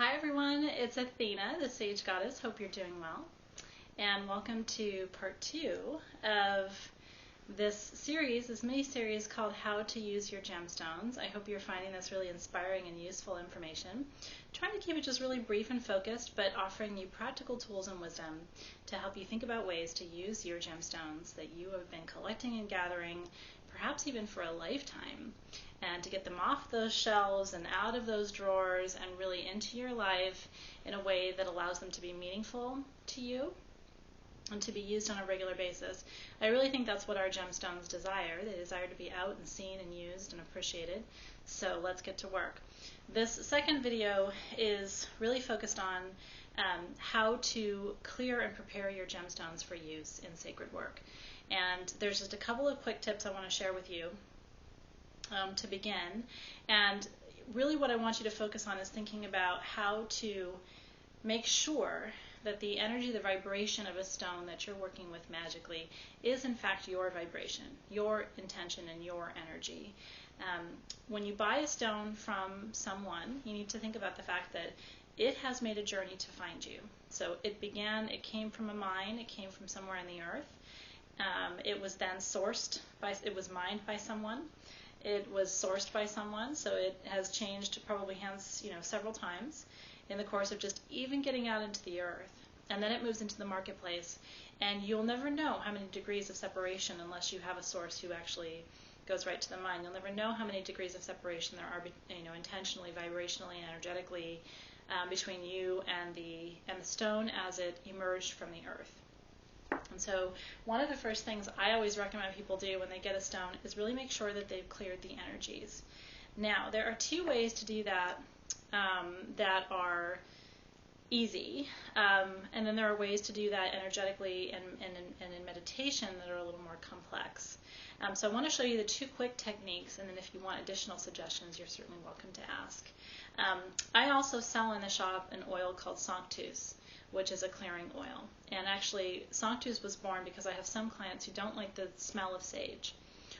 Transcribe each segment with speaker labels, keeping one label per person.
Speaker 1: Hi everyone, it's Athena, the Sage Goddess. Hope you're doing well. And welcome to part 2 of this series, this mini-series called How to Use Your Gemstones. I hope you're finding this really inspiring and useful information. Trying to keep it just really brief and focused, but offering you practical tools and wisdom to help you think about ways to use your gemstones that you have been collecting and gathering, perhaps even for a lifetime, and to get them off those shelves and out of those drawers and really into your life in a way that allows them to be meaningful to you and to be used on a regular basis. I really think that's what our gemstones desire. They desire to be out and seen and used and appreciated. So let's get to work. This second video is really focused on how to clear and prepare your gemstones for use in sacred work. And there's just a couple of quick tips I want to share with you to begin. And really what I want you to focus on is thinking about how to make sure that the energy, the vibration of a stone that you're working with magically is in fact your vibration, your intention, and your energy. When you buy a stone from someone, you need to think about the fact that it has made a journey to find you. So it came from a mine, it came from somewhere in the earth. It was then it was mined by someone. It was sourced by someone, so it has changed probably hands, several times in the course of just even getting out into the earth. And then it moves into the marketplace, and you'll never know how many degrees of separation unless you have a source who actually goes right to the mine. You'll never know how many degrees of separation there are, intentionally, vibrationally, and energetically between you and the stone as it emerged from the earth. And so one of the first things I always recommend people do when they get a stone is really make sure that they've cleared the energies. Now, there are two ways to do that that are easy, and then there are ways to do that energetically and in meditation that are a little more complex. So I want to show you the two quick techniques, and then if you want additional suggestions, you're certainly welcome to ask. I also sell in the shop an oil called Sanctus, which is a clearing oil. And actually, Sanctus was born because I have some clients who don't like the smell of sage,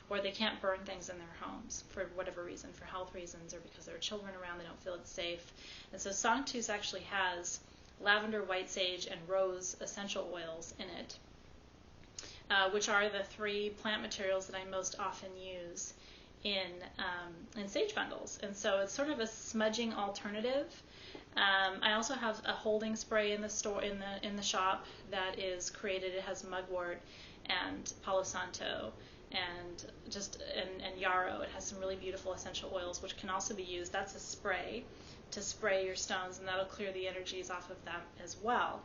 Speaker 1: or they can't burn things in their homes for whatever reason, for health reasons, or because there are children around, they don't feel it's safe. And so Sanctus actually has lavender, white sage, and rose essential oils in it, which are the three plant materials that I most often use in sage bundles. And so it's sort of a smudging alternative. I also have a holding spray in the store, in the shop, that is created. It has mugwort and palo santo and yarrow. It has some really beautiful essential oils which can also be used. That's a spray to spray your stones, and that'll clear the energies off of them as well.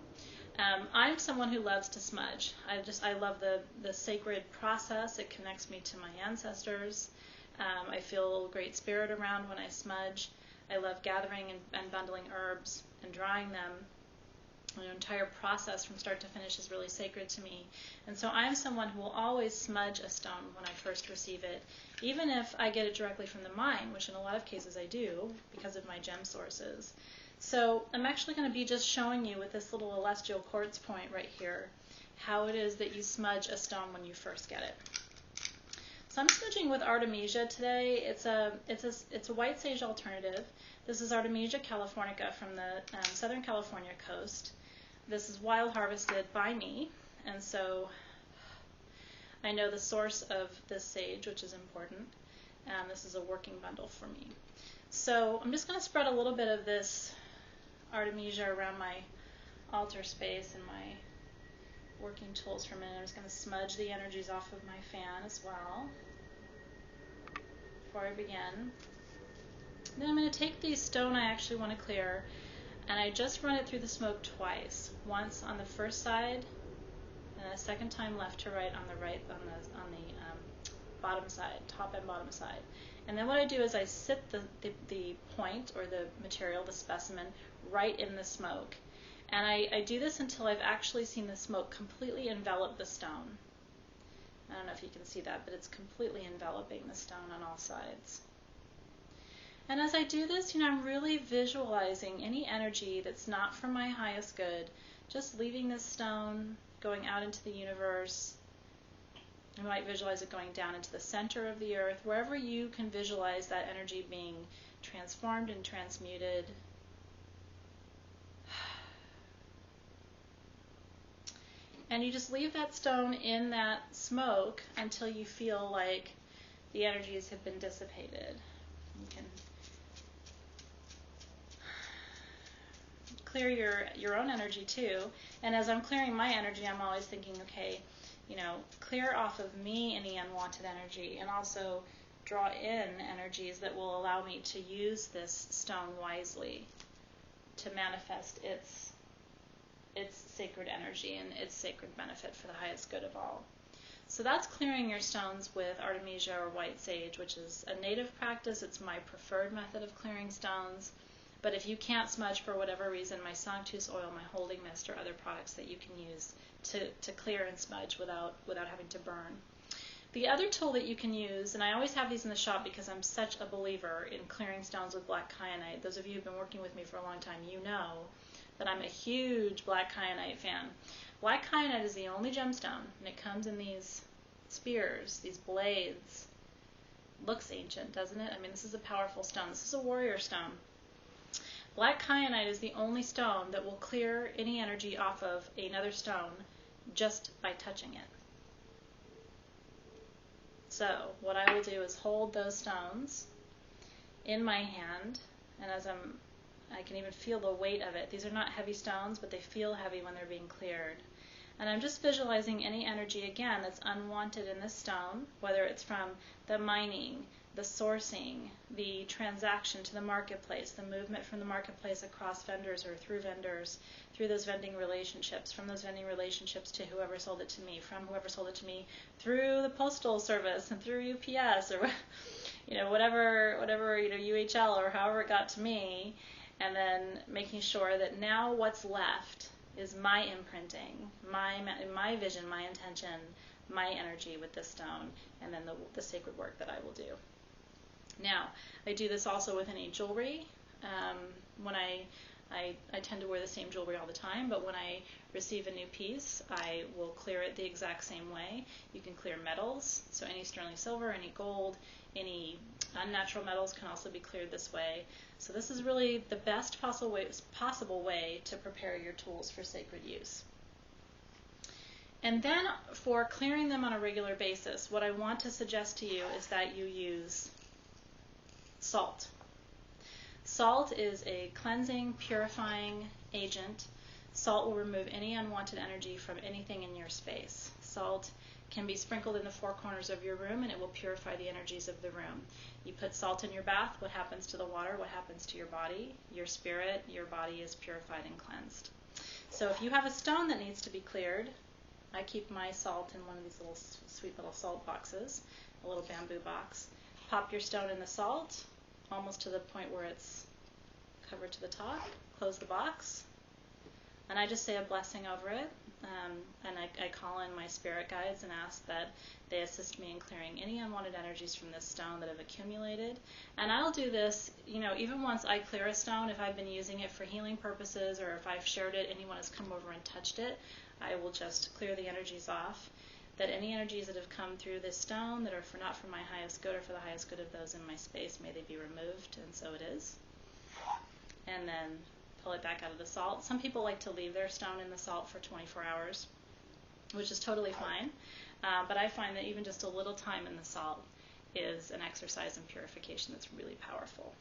Speaker 1: I'm someone who loves to smudge. I love the sacred process. It connects me to my ancestors. I feel great spirit around when I smudge. I love gathering and bundling herbs and drying them. The entire process from start to finish is really sacred to me. And so I'm someone who will always smudge a stone when I first receive it, even if I get it directly from the mine, which in a lot of cases I do because of my gem sources. So I'm actually going to be just showing you with this little celestial quartz point right here how it is that you smudge a stone when you first get it. So I'm smudging with Artemisia today. It's a white sage alternative. This is Artemisia californica from the Southern California coast. This is wild harvested by me, and so I know the source of this sage, which is important. This is a working bundle for me. So I'm just going to spread a little bit of this Artemisia around my altar space and my working tools for a minute. I'm just going to smudge the energies off of my fan as well before I begin. Then I'm going to take the stone I actually want to clear, and I just run it through the smoke twice. Once on the first side, and a second time left to right on the bottom side, top and bottom side. And then what I do is I sit the point or the material, the specimen, right in the smoke. And I do this until I've actually seen the smoke completely envelop the stone. I don't know if you can see that, but it's completely enveloping the stone on all sides. And as I do this, I'm really visualizing any energy that's not for my highest good, just leaving this stone, going out into the universe. You might visualize it going down into the center of the earth, wherever you can visualize that energy being transformed and transmuted And you just leave that stone in that smoke until you feel like the energies have been dissipated. You can clear your own energy too. And as I'm clearing my energy, I'm always thinking, okay, clear off of me any unwanted energy, and also draw in energies that will allow me to use this stone wisely to manifest its sacred energy and its sacred benefit for the highest good of all. So that's clearing your stones with Artemisia or white sage, which is a native practice. It's my preferred method of clearing stones. But if you can't smudge for whatever reason, my sanctus oil, my holding mist, or other products that you can use to clear and smudge without having to burn. The other tool that you can use, and I always have these in the shop because I'm such a believer in clearing stones with black kyanite. Those of you who've been working with me for a long time, you know that I'm a huge black kyanite fan. Black kyanite is the only gemstone, and it comes in these spears, these blades. Looks ancient, doesn't it? I mean, this is a powerful stone. This is a warrior stone. Black kyanite is the only stone that will clear any energy off of another stone just by touching it. So what I will do is hold those stones in my hand, and as I can even feel the weight of it. These are not heavy stones, but they feel heavy when they're being cleared. And I'm just visualizing any energy, again, that's unwanted in this stone, whether it's from the mining, the sourcing, the transaction to the marketplace, the movement from the marketplace across vendors or through vendors, through those vending relationships, from those vending relationships to whoever sold it to me, from whoever sold it to me through the postal service and through UPS or whatever UHL or however it got to me, and then making sure that now what's left is my imprinting, my vision, my intention, my energy with this stone, and then the sacred work that I will do. Now, I do this also with any jewelry. When I tend to wear the same jewelry all the time, but when I receive a new piece, I will clear it the exact same way. You can clear metals, so any sterling silver, any gold, any unnatural metals can also be cleared this way. So this is really the best possible way to prepare your tools for sacred use. And then for clearing them on a regular basis, what I want to suggest to you is that you use salt. Salt is a cleansing, purifying agent. Salt will remove any unwanted energy from anything in your space. Salt can be sprinkled in the four corners of your room, and it will purify the energies of the room. You put salt in your bath, what happens to the water? What happens to your body? Your spirit, your body is purified and cleansed. So if you have a stone that needs to be cleared, I keep my salt in one of these little sweet little salt boxes, a little bamboo box. Pop your stone in the salt, almost to the point where it's covered to the top. Close the box, and I just say a blessing over it. And I call in my spirit guides and ask that they assist me in clearing any unwanted energies from this stone that have accumulated. And I'll do this, even once I clear a stone, if I've been using it for healing purposes or if I've shared it, anyone has come over and touched it, I will just clear the energies off. That any energies that have come through this stone that are not for my highest good or for the highest good of those in my space, may they be removed, and so it is. And then pull it back out of the salt. Some people like to leave their stone in the salt for 24 hours, which is totally fine. But I find that even just a little time in the salt is an exercise in purification that's really powerful.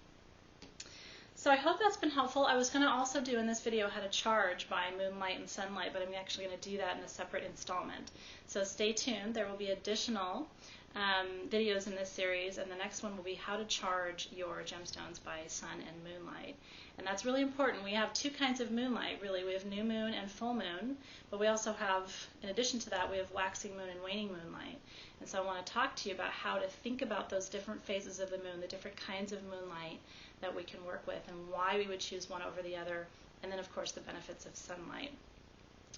Speaker 1: So I hope that's been helpful. I was going to also do in this video how to charge by moonlight and sunlight, but I'm actually going to do that in a separate installment. So stay tuned. There will be additional videos in this series, and the next one will be how to charge your gemstones by sun and moonlight. And that's really important. We have two kinds of moonlight, really. We have new moon and full moon, but we also have, in addition to that, we have waxing moon and waning moonlight. And so I want to talk to you about how to think about those different phases of the moon, the different kinds of moonlight that we can work with, and why we would choose one over the other, and then, of course, the benefits of sunlight.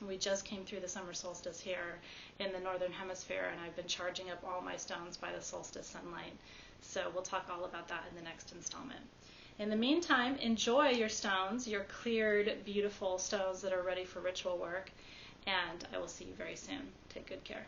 Speaker 1: We just came through the summer solstice here in the northern hemisphere, and I've been charging up all my stones by the solstice sunlight. So we'll talk all about that in the next installment. In the meantime, enjoy your stones, your cleared, beautiful stones that are ready for ritual work, and I will see you very soon. Take good care.